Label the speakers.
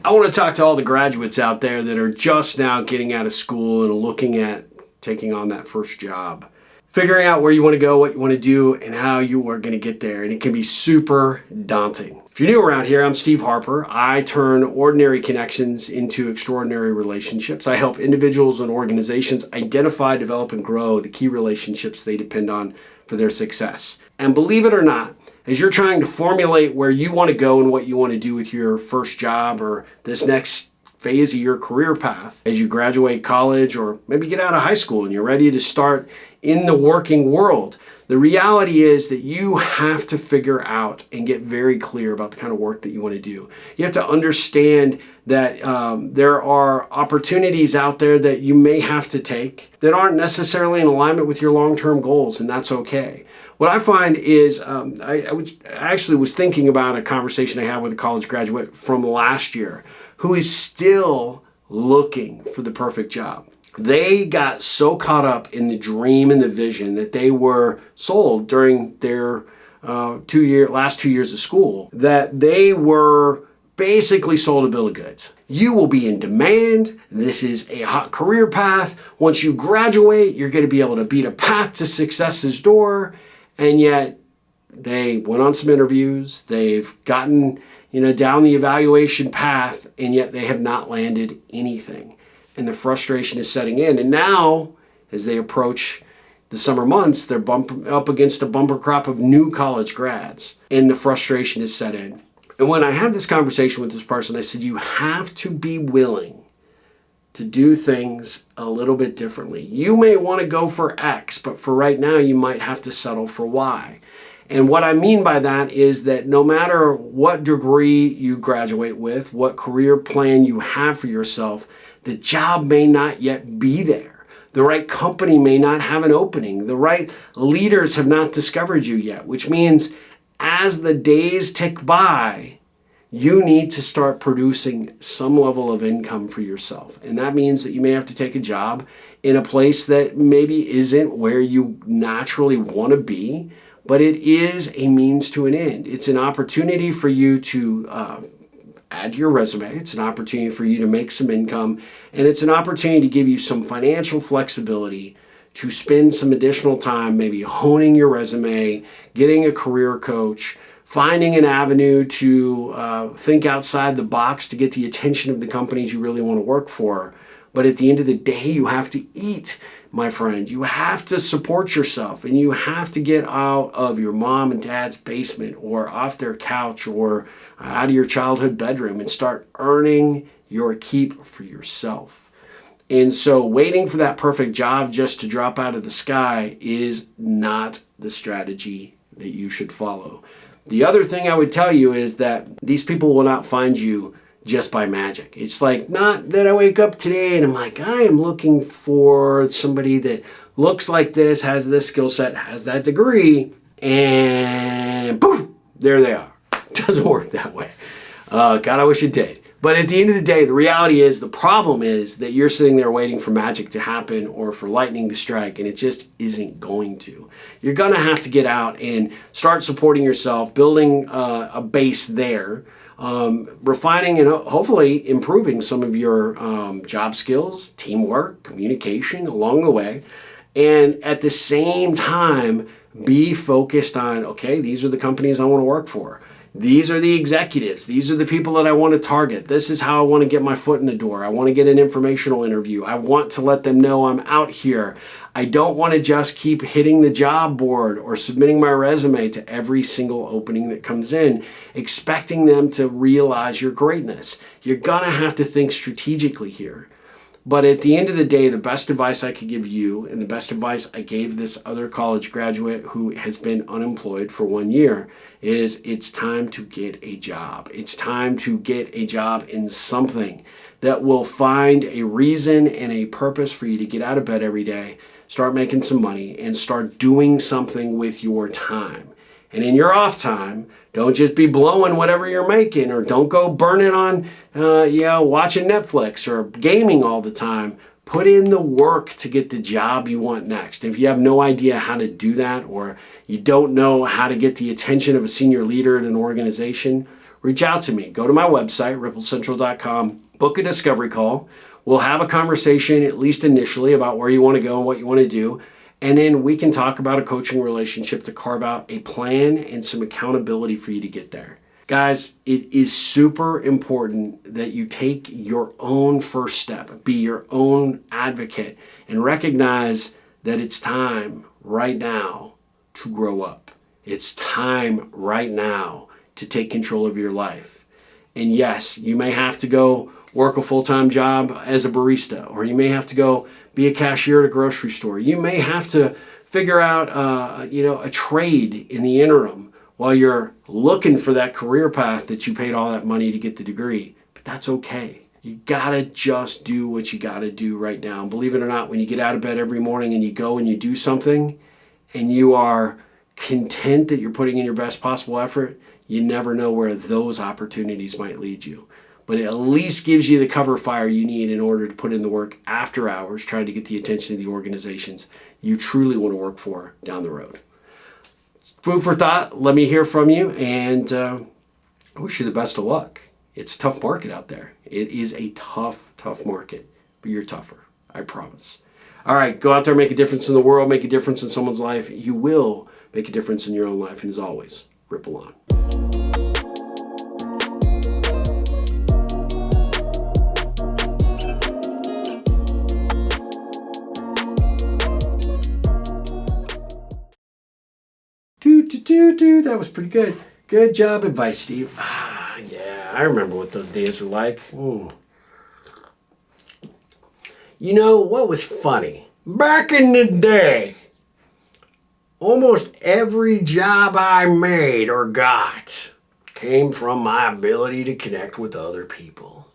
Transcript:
Speaker 1: I want to talk to all the graduates out there that are just now getting out of school and looking at taking on that first job. Figuring out where you want to go, what you want to do, and how you are going to get there. And it can be super daunting. If you're new around here, I'm Steve Harper. I turn ordinary connections into extraordinary relationships. I help individuals and organizations identify, develop, and grow the key relationships they depend on for their success. And believe it or not, as you're trying to formulate where you want to go and what you want to do with your first job or this next phase of your career path, as you graduate college or maybe get out of high school and you're ready to start in the working world, the reality is that you have to figure out and get very clear about the kind of work that you want to do. You have to understand that there are opportunities out there that you may have to take that aren't necessarily in alignment with your long-term goals, and that's okay. What I find is I actually was thinking about a conversation I had with a college graduate from last year who is still looking for the perfect job. They got so caught up in the dream and the vision that they were sold during their last 2 years of school that they were basically sold a bill of goods. You will be in demand. This is a hot career path. Once you graduate, you're going to be able to beat a path to success's door. And yet they went on some interviews. They've gotten, down the evaluation path, and yet they have not landed anything. And the frustration is setting in. And now, as they approach the summer months, they're bumping up against a bumper crop of new college grads. And the frustration is set in. And when I had this conversation with this person, I said, you have to be willing to do things a little bit differently. You may want to go for X, but for right now, you might have to settle for Y. And what I mean by that is that no matter what degree you graduate with, what career plan you have for yourself, the job may not yet be there. The right company may not have an opening. The right leaders have not discovered you yet, which means as the days tick by, you need to start producing some level of income for yourself. And that means that you may have to take a job in a place that maybe isn't where you naturally want to be, but it is a means to an end. It's an opportunity for you to add to your resume. It's an opportunity for you to make some income, and it's an opportunity to give you some financial flexibility to spend some additional time maybe honing your resume, getting a career coach, finding an avenue to think outside the box to get the attention of the companies you really want to work for. But at the end of the day, you have to eat, my friend. You have to support yourself, and you have to get out of your mom and dad's basement or off their couch or out of your childhood bedroom and start earning your keep for yourself. And so waiting for that perfect job just to drop out of the sky is not the strategy that you should follow. The other thing I would tell you is that these people will not find you just by magic. It's like not that I wake up today and I'm like, I am looking for somebody that looks like this, has this skill set, has that degree, and boom, there they are. It doesn't work that way. God, I wish it did. But at the end of the day, the reality is, the problem is that you're sitting there waiting for magic to happen or for lightning to strike, and it just isn't going to. You're going to have to get out and start supporting yourself, building a base there, refining and hopefully improving some of your job skills, teamwork, communication along the way. And at the same time, be focused on, okay, these are the companies I want to work for. These are the executives. These are the people that I want to target. This is how I want to get my foot in the door. I want to get an informational interview. I want to let them know I'm out here. I don't want to just keep hitting the job board or submitting my resume to every single opening that comes in, expecting them to realize your greatness. You're going to have to think strategically here. But at the end of the day, the best advice I could give you, and the best advice I gave this other college graduate who has been unemployed for 1 year, is it's time to get a job. It's time to get a job in something that will find a reason and a purpose for you to get out of bed every day, start making some money, and start doing something with your time. And in your off time, don't just be blowing whatever you're making, or don't go burning on, watching Netflix or gaming all the time. Put in the work to get the job you want next. If you have no idea how to do that, or you don't know how to get the attention of a senior leader at an organization, reach out to me. Go to my website, ripplecentral.com, book a discovery call. We'll have a conversation, at least initially, about where you want to go and what you want to do. And then we can talk about a coaching relationship to carve out a plan and some accountability for you to get there. Guys, it is super important that you take your own first step, be your own advocate, and recognize that it's time right now to grow up. It's time right now to take control of your life. And yes, you may have to go work a full-time job as a barista, or you may have to go be a cashier at a grocery store. You may have to figure out a trade in the interim while you're looking for that career path that you paid all that money to get the degree. But that's okay. You gotta just do what you gotta do right now. And believe it or not, when you get out of bed every morning and you go and you do something and you are content that you're putting in your best possible effort, you never know where those opportunities might lead you. But it at least gives you the cover fire you need in order to put in the work after hours, trying to get the attention of the organizations you truly want to work for down the road. Food for thought. Let me hear from you, and I wish you the best of luck. It's a tough market out there. It is a tough market, but you're tougher. I promise. All right, go out there, make a difference in the world, make a difference in someone's life. You will make a difference in your own life, and as always, ripple on. That was pretty good. Good job advice, Steve. Yeah, I remember what those days were like. You know what was funny? Back in the day, almost every job I made or got came from my ability to connect with other people.